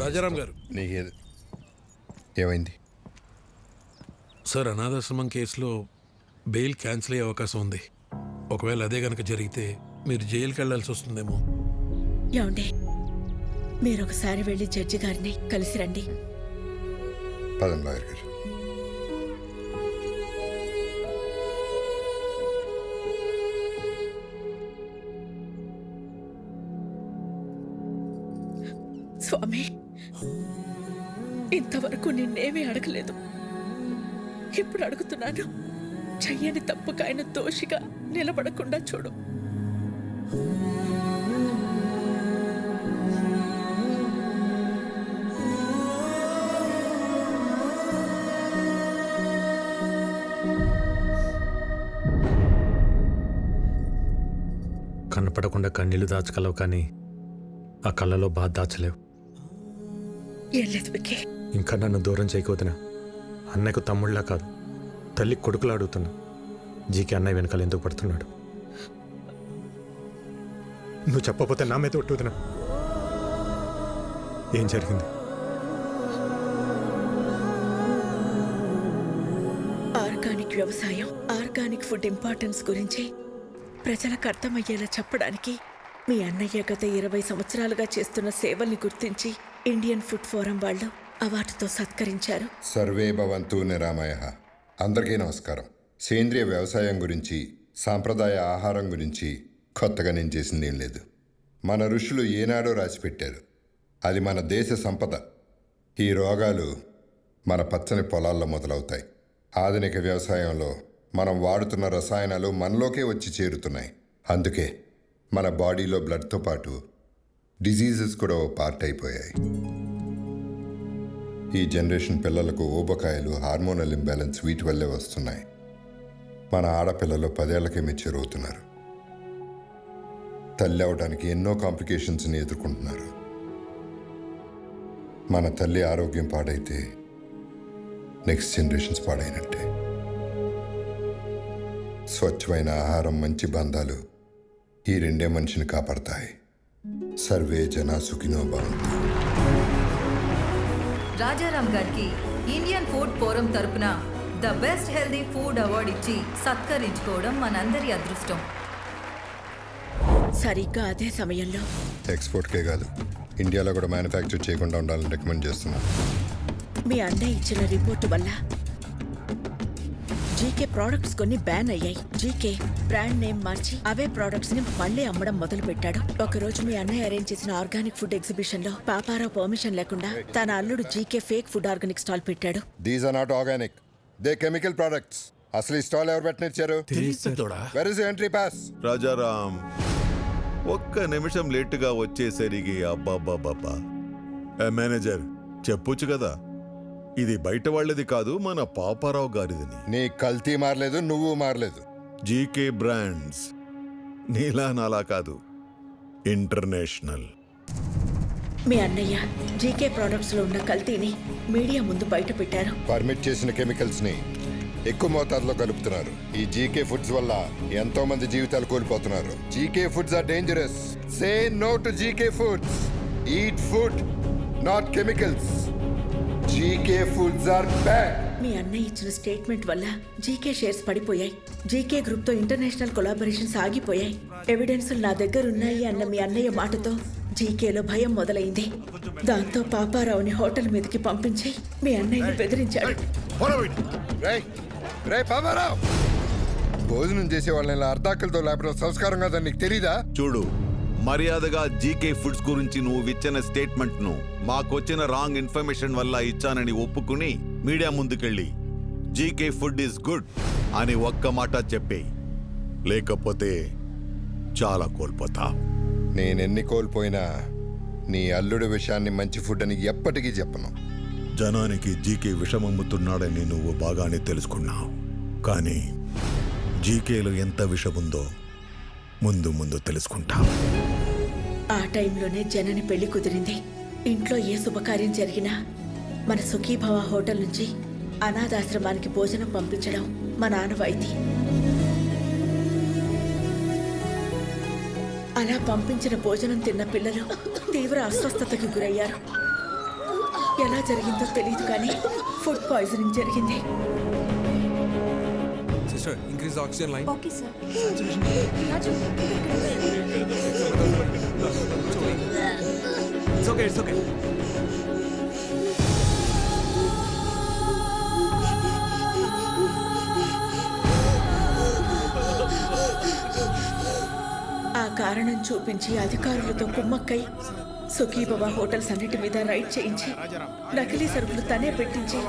రాజారాం గారు, నీకేది ఏమైంది? సార్ అనాథాశ్రమం కేసులో బెయిల్ క్యాన్సిల్ అయ్యే అవకాశం ఉంది. ఒకవేళ అదే గనక జరిగితే మీరు జైలుకి వెళ్లాల్సి వస్తుందేమో. ఏమండి, మీరు ఒకసారి వెళ్ళి జడ్జి గారిని కలిసి రండి. పదం లాయర్ గారు. స్వామి, ఇంతవరకు నిన్నేమీ అడగలేదు. ఇప్పుడు అడుగుతున్నాను. చెయ్యని తప్పుకు ఆయన దోషిగా నిలబడకుండా చూడు. కనపడకుండా కన్నీళ్లు దాచగలవు, కానీ ఆ కళ్ళలో బాధ దాచలేవు. ఏం లేదు విక్కీ. ఇంకా నన్ను దూరం చేయకపోతున్నా. అన్నయ్యకు తమ్ముళ్ళలా కాదు, తల్లి కొడుకులా అడుగుతున్నా. జీకే అన్నయ్య వెనకాల ఎందుకు పడుతున్నాడు? నువ్వు చెప్పకపోతే నా మీద ఒట్టుతున్నా. ఏం జరిగింది? ఆర్గానిక్ వ్యవసాయం, ఆర్గానిక్ ఫుడ్ ఇంపార్టెన్స్ గురించి ప్రజలకు అర్థమయ్యేలా చెప్పడానికి మీ అన్నయ్య గత 20 సంవత్సరాలుగా చేస్తున్న సేవల్ని గుర్తించి ఇండియన్ ఫుడ్ ఫోరం వాళ్ళు అవార్డుతో సత్కరించారు. సర్వే భవంతు నిరామయః. అందరికీ నమస్కారం. సేంద్రియ వ్యవసాయం గురించి, సాంప్రదాయ ఆహారం గురించి కొత్తగా నేను చేసింది ఏం లేదు. మన ఋషులు ఏనాడో రాసిపెట్టారు. అది మన దేశ సంపద. ఈ రోగాలు మన పచ్చని పొలాల్లో మొదలవుతాయి. ఆధునిక వ్యవసాయంలో మనం వాడుతున్న రసాయనాలు మనలోకే వచ్చి చేరుతున్నాయి. అందుకే మన బాడీలో బ్లడ్తో పాటు డిజీజెస్ కూడా ఓ పార్ట్ అయిపోయాయి. ఈ జనరేషన్ పిల్లలకు ఊబకాయలు, హార్మోనల్ ఇంబ్యాలెన్స్ వీటి వల్లే వస్తున్నాయి. మన ఆడపిల్లలు 10 ఏళ్లకే మెచ్యూర్ అవుతున్నారు. తల్లి అవడానికి ఎన్నో కాంప్లికేషన్స్ని ఎదుర్కొంటున్నారు. మన తల్లి ఆరోగ్యం పాడైతే నెక్స్ట్ జనరేషన్స్ పాడైనట్టే. స్వచ్ఛమైన ఆహారం, మంచి బంధాలు ఈ రెండే మనిషిని కాపాడతాయి. సర్వే జనా సుఖినో భవంతు. రాజారాం గారికి ఇండియన్ ఫుడ్ ఫోరం తరపున the best healthy food award ఇచ్చి సత్కరించుకోవడం మనందరి అదృష్టం. సరిగ్గా అదే సమయంలో ఎక్స్పోర్ట్కే కాదు, ఇండియాలో కూడా మ్యానుఫ్యాక్చర్ చేయకుండా ఉండాలని రికమెండ్ చేస్తున్నాను. మీ అన్నయ్య ఇచ్చిన రిపోర్టు వల్ల జీకే ప్రోడక్ట్స్ కొన్ని బ్యాన్ అయ్యాయి. జీకే బ్రాండ్ నేమ్ మార్చి అవే ప్రోడక్ట్స్ ని మళ్లీ అమ్మడం మొదలు పెట్టాడు. ఒకరోజు మీ అన్నయ్య అరేంజ్ చేసిన ఆర్గానిక్ ఫుడ్ ఎగ్జిబిషన్ లో పాపారావు పర్మిషన్ లేకుండా తన అల్లుడు GK fake food organic stall పెట్టాడు. These are not organic, they chemical products. అసలు ఈ స్టాల్ ఎవరు పెట్టనిచ్చారు? Where is entry pass? Rajaram ఒక్క నిమిషం లేటుగా వచ్చేసరికి అబ్బాబ్బాబ్బా. మేనేజర్ చెప్పొచ్చు కదా, ఇది బయట వాళ్ళది కాదు, మన పాపారావు గారిదని. నీ కల్తీ మారలేదు, నువ్వు మారలేదు. జీకే బ్రాండ్స్ నీలా నాలా కాదు, ఇంటర్నేషనల్. మీ అన్నయ్య జీకే ప్రోడక్ట్స్ లో ఉన్న కల్తీని మీడియా ముందు బయట పెట్టారు. పర్మిట్ చేసిన కెమికల్స్ ని ఎక్కువ మోతాదులో కలుపుతున్నారు. ఈ జీకే ఫుడ్స్ వల్ల ఎంతో మంది జీవితాలు కోల్పోతున్నారు. GK foods are dangerous. Say no to GK foods. Eat food, not chemicals. GK foods are bad. మీ అన్నయ్య ఇచ్చిన స్టేట్మెంట్ వల్ల జీకే షేర్స్ పడిపోయాయి. జీకే గ్రూప్ తో ఇంటర్నేషనల్ కొలాబరేషన్స్ ఆగిపోయాయి. ఎవిడెన్స్ నా దగ్గర ఉన్నాయి అన్న మీ అన్నయ్య మాటతో జీకేలో భయం మొదలైంది. దాంతో పాపారావుని హోటల్ మీదకి పంపించి మీ అన్నయ్యని బెదిరించాడు. భోజనం చేసే వాళ్ళని ఇలా అర్ధాకలతో లేపడం సంస్కారం కాదని నీకు తెలీదా? చూడు, మర్యాదగా జీకే ఫుడ్స్ గురించి నువ్వు ఇచ్చిన స్టేట్మెంట్ ను మాకొచ్చిన రాంగ్ ఇన్ఫర్మేషన్ వల్ల ఇచ్చానని ఒప్పుకుని మీడియా ముందుకెళ్ళి జీకే ఫుడ్ ఈస్ గుడ్ అని ఒక్క మాట చెప్పే, లేకపోతే చాలా కోల్పోతా. నేనెన్ని కోల్పోయినా నీ అల్లుడి విషయాన్ని మంచి ఫుడ్ అని ఎప్పటికీ చెప్పను. జనానికి జీకే విషమమ్ముతున్నాడని నువ్వు బాగానే తెలుసుకున్నావు, కానీ జీకేలో ఎంత విషముందో ముందు ముందు తెలుసుకుంటావు. ఆ టైంలోనే జనని పెళ్లి కుదిరింది. ఇంట్లో ఏ శుభకార్యం జరిగినా మన సుఖీభవ హోటల్ నుంచి అనాథాశ్రమానికి భోజనం పంపించడం మన ఆనవాయితీ. అలా పంపించిన భోజనం తిన్న పిల్లలు తీవ్ర అస్వస్థతకి గురయ్యారు. ఎలా జరిగిందో తెలియదు కానీ ఫుడ్ పాయిజనింగ్ జరిగింది. Sister, increase the oxygen line. Okay sir. It's okay, it's okay. ఆ కారణం చూపించి అధికారులతో కుమ్మక్కై సుఖీభవ హోటల్స్ అన్నిటి మీద రైడ్ చేయించి నకిలీ సరుకులు తనే పెట్టించి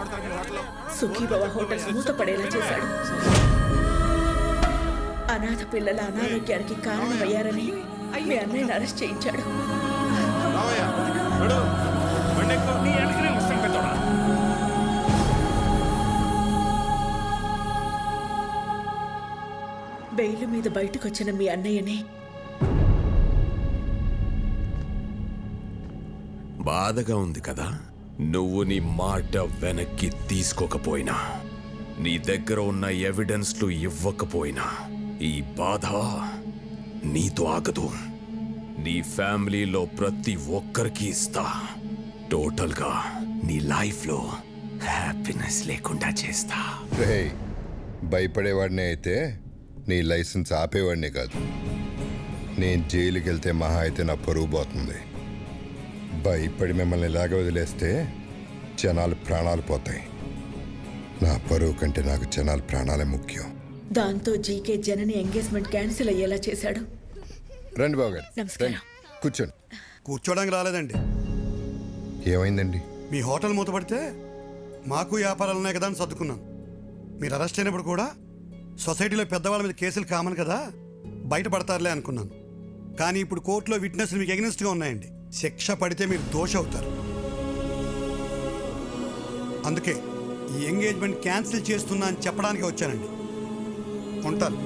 సుఖీభవ హోటల్స్ మూతపడేలా చేశాడు. అనాథ పిల్లల అనారోగ్యానికి కారణమయ్యారని మీ అన్నయ్యని అరెస్ట్ చేయించాడు. బెయిల్ మీద బయటకొచ్చిన మీ అన్నయ్యని బాధగా ఉంది కదా. నువ్వు నీ మాట వెనక్కి తీసుకోకపోయినా, నీ దగ్గర ఉన్న ఎవిడెన్స్లు ఇవ్వకపోయినా ఈ బాధ నీతో ఆగదు. నీ ఫ్యామిలీలో ప్రతి ఒక్కరికి ఇస్తా. టోటల్గా నీ లైఫ్లో హ్యాపీనెస్ లేకుండా చేస్తా. రే, భయపడేవాడినే అయితే నీ లైసెన్స్ ఆపేవాడినే కాదు. నేను జైలుకి వెళ్తే మహా అయితే నా పరువు పోతుంది. భయపడి మిమ్మల్ని ఇలాగ వదిలేస్తే జనాలు ప్రాణాలు పోతాయి. నా పరువు కంటే నాకు జనాల ప్రాణాలే ముఖ్యం. దాంతో జీకే జనని ఎంగేజ్మెంట్ క్యాన్సిల్ అయ్యేలా చేశాడు. రండి బావగారు, నమస్కారం. రండి, కూర్చోండి. కూర్చోడానికి రాలేదండి. ఏమైందండి? మీ హోటల్ మూతపడితే మాకు వ్యాపారాలు ఉన్నాయి కదా అని సర్దుకున్నాను. మీరు అరెస్ట్ అయినప్పుడు కూడా సొసైటీలో పెద్దవాళ్ళ మీద కేసులు కామన్ కదా, బయటపడతారులే అనుకున్నాను. కానీ ఇప్పుడు కోర్టులో విట్నెస్లు మీకు ఎగనెస్ట్గా ఉన్నాయండి. శిక్ష పడితే మీరు దోషి అవుతారు. అందుకే ఈ ఎంగేజ్మెంట్ క్యాన్సిల్ చేస్తున్నా అని చెప్పడానికి వచ్చానండి. ఉంటాను.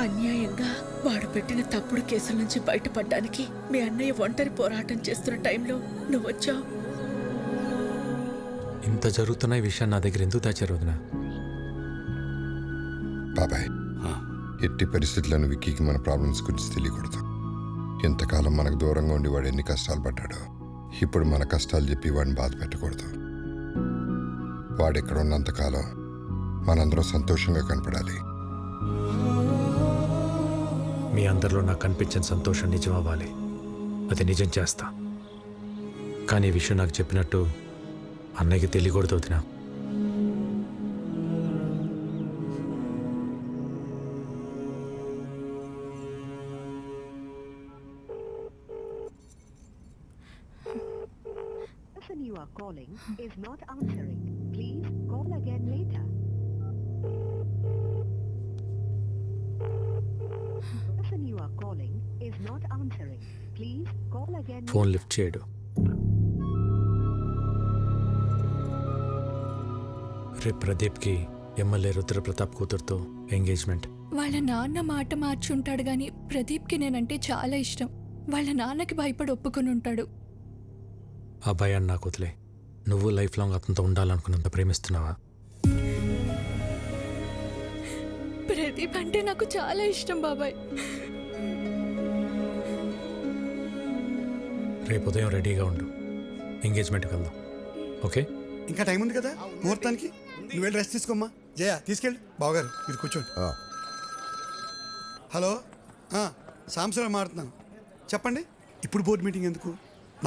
అన్యాయంగా వాడు పెట్టిన తప్పుడు కేసుల నుంచి బయటపడడానికి మీ అన్నయ్య ఒంటరి పోరాటం చేస్తున్న టైంలో నువ్వు వచ్చావు. ఇంత జరుగుతున్న ఈ విషయం నా దగ్గర ఎందుకు దాచారు వదినా? బాబాయ్, ఎట్టి పరిస్థితులను విక్కీకి మన ప్రాబ్లమ్స్ గురించి తెలియకూడదు. ఇంతకాలం మనకు దూరంగా ఉండి వాడు ఎన్ని కష్టాలు పడ్డాడో, ఇప్పుడు మన కష్టాలు చెప్పి వాడిని బాధ పెట్టకూడదు. వాడు ఇక్కడ ఉన్నంతకాలం మనందరం సంతోషంగా కనపడాలి. మీ అందరిలో నాకు కనిపించిన సంతోషం నిజం అవ్వాలి. అది నిజం చేస్తా. కానీ ఈ విషయం నాకు చెప్పినట్టు అన్నయ్యకి తెలియకూడదు వదినా. person you are calling is not answering. Please call again later. Person you are calling is not answering. Please call again. Phone lift చేయడు. రేపు ప్రదీప్కి ఎమ్మెల్యే రుద్రప్రతాప్ కూతురుతో ఎంగేజ్మెంట్. వాళ్ళ నాన్న మాట మార్చుంటాడు గాని ప్రదీప్కి నేనంటే చాలా ఇష్టం. వాళ్ళ నాన్నకి భయపడి ఒప్పుకుని ఉంటాడు. ఆ భయాన్ని నాకు వదిలే. నువ్వు లైఫ్ లాంగ్ అతనితో ఉండాలనుకున్నంత ప్రేమిస్తున్నావా? ప్రదీప్ అంటే నాకు చాలా ఇష్టం బాబాయ్. రేపు ఉదయం రెడీగా ఉండు, ఎంగేజ్మెంట్కి వెళ్దాం. ఓకే? ఇంకా టైం ఉంది కదా ముహూర్తానికి. నువ్వు వెళ్ళి రెస్ట్ తీసుకోమ్మా. జయ తీసుకెళ్ళి. బావగారు మీరు కూర్చోండి. హలో, సాంసరావు మాట్లాడుతున్నాను. చెప్పండి. ఇప్పుడు బోర్డు మీటింగ్ ఎందుకు?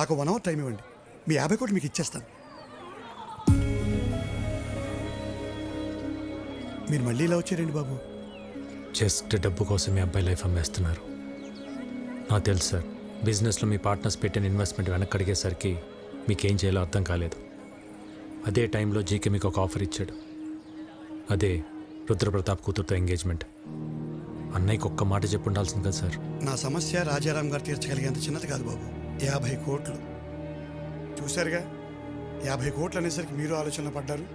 నాకు 1 hour టైం ఇవ్వండి. మీ 50 కోట్లు మీకు ఇచ్చేస్తాను. మీరు మళ్ళీ ఇలా వచ్చారండి బాబు. జస్ట్ డబ్బు కోసం మీ అబ్బాయి లైఫ్ అమ్మేస్తున్నారు. నాకు తెలుసు సార్, బిజినెస్లో మీ పార్ట్నర్స్ పెట్టిన ఇన్వెస్ట్మెంట్ వెనక్కి అడిగేసరికి మీకేం చేయాలో అర్థం కాలేదు. అదే టైంలో జీకే మీకు ఒక ఆఫర్ ఇచ్చాడు. అదే రుద్రప్రతాప్ కూతురుతో ఎంగేజ్మెంట్. అన్నయ్యకి ఒక్క మాట చెప్పు ఉండాల్సింది కదా సార్. నా సమస్య రాజారాం గారు తీర్చగలిగేంత చిన్నది కాదు బాబు. 50 కోట్లు చూశారుగా. 50 కోట్లు అనేసరికి మీరు ఆలోచనలో పడ్డారు.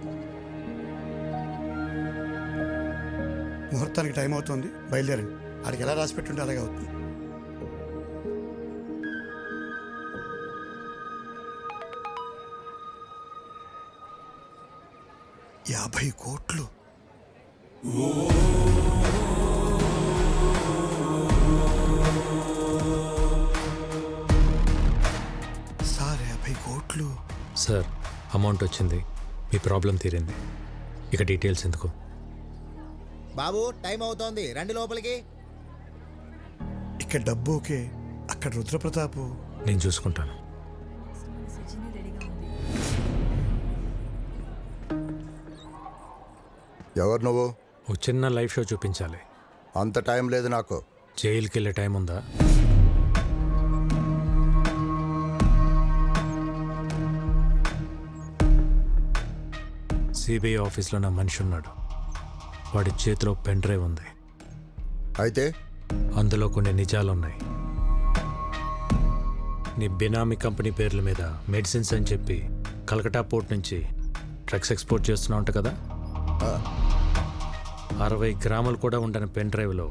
ముహూర్తానికి టైం అవుతుంది, బయలుదేరండి. ఆడికి ఎలా రాసి పెట్టుంటే అలాగే అవుతుంది. $50 కోట్లు. సార్ అమౌంట్ వచ్చింది, మీ ప్రాబ్లం తీరింది. ఇక డీటెయిల్స్ ఎందుకు? బాబు టైం అవుతోంది, రండి లోపలికి. ఇక్కడ డబ్బు ఓకే, అక్కడ రుద్రప్రతాపు. నేను చూసుకుంటాను. ఎవరు నువ్వు? ఒక చిన్న లైవ్ షో చూపించాలి. అంత టైం లేదు నాకు. జైలుకి వెళ్ళే టైం ఉందా? సిబిఐ ఆఫీస్లో నా మనిషి ఉన్నాడు. వాడి చేతిలో పెన్ డ్రైవ్ ఉంది. అయితే అందులో కొన్ని నిజాలున్నాయి. నీ బినామీ కంపెనీ పేర్ల మీద మెడిసిన్స్ అని చెప్పి కలకటా పోర్ట్ నుంచి డ్రగ్స్ ఎక్స్పోర్ట్ చేస్తున్నావు అంట కదా. 60 గ్రాములు కూడా ఉండని పెన్ డ్రైవ్లో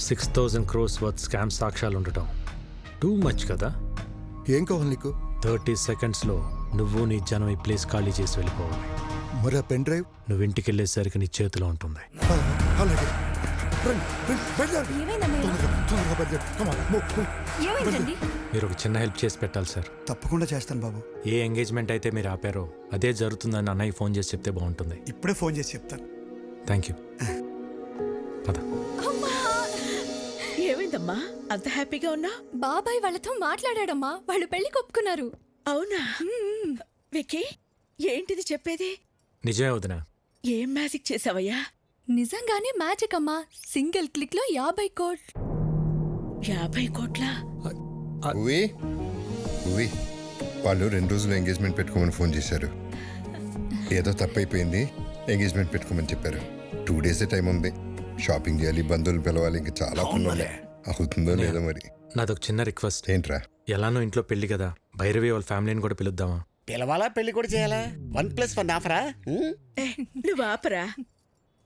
6,000 crores వర్త్ స్కామ్ సాక్ష్యాలు ఉండటం టూ మచ్ కదా. ఏం కావాలి నీకు? 30 సెకండ్స్లో నువ్వు నీ జనం ఈ ప్లేస్ ఖాళీ చేసి వెళ్ళిపోవాలి. మరి ఆ పెన్ డ్రైవ్? నువ్వు ఇంటికి వెళ్ళేసరికి నీ చేతిలో ఉంటుంది. అలాగే. రండి, రండి, బయలుదేరండి. తొందరగా, తొందరగా బయలుదేరండి. Come on, move, move. ఏమైందండి? మీరు ఒక చిన్న హెల్ప్ చేసి పెట్టాలి సార్. తప్పకుండా చేస్తాను బాబు. ఏ ఎంగేజ్మెంట్ అయితే మీరు ఆపారో అదే జరుగుతుందని అన్నయ్య ఫోన్ చేసి చెప్తే బాగుంటుంది. ఇప్పుడే ఫోన్ చేసి చెప్తాను. Thank you. పద. ఏమైందమ్మా అంత హ్యాపీగా ఉన్నా? బాబాయ్ వాళ్ళతో మాట్లాడాడమ్మా, వాళ్ళు పెళ్లి కొప్పుకున్నారు. అవునా? విక్కీ, ఏంటిది చెప్పేది? నిజమే వదినా. ఏం మ్యాజిక్ చేసావయ్యా? నిజంగానే మ్యాజిక్ అమ్మా. సింగిల్ క్లిక్ లో 50 కోట్లు. 50 కోట్ల? ఉవి ఉవి వాళ్ళు 2 రోజులు ఎంగేజ్మెంట్ పెట్టుకోమని ఫోన్ చేశారు. ఏదో తప్పైపోయింది, ఎంగేజ్మెంట్ పెట్టుకోమని చెప్పారు. 2 days టైం ఉంది. షాపింగ్ చేయాలి, బంధువులు పిలవాలి, ఇంకా చాలా పనులు ఉన్నాయి. అవుతుందో లేదో మరి. నాదొక చిన్న రిక్వెస్ట్. ఏంట్రా? ఎలానో ఇంట్లో పెళ్లి కదా, భైరవి వాళ్ళ ఫ్యామిలీని కూడా పిలుద్దామా? పిలవాలా, పెళ్లి కూడా చేయాలా? 1+1 ఆఫరా? నువ్వు ఆపరా,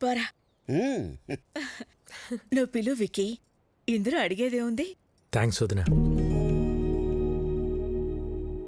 పోరా. నువ్వు పిలు విక్కీ, ఇందులో అడిగేదే ఉంది. థ్యాంక్స్ వదినా.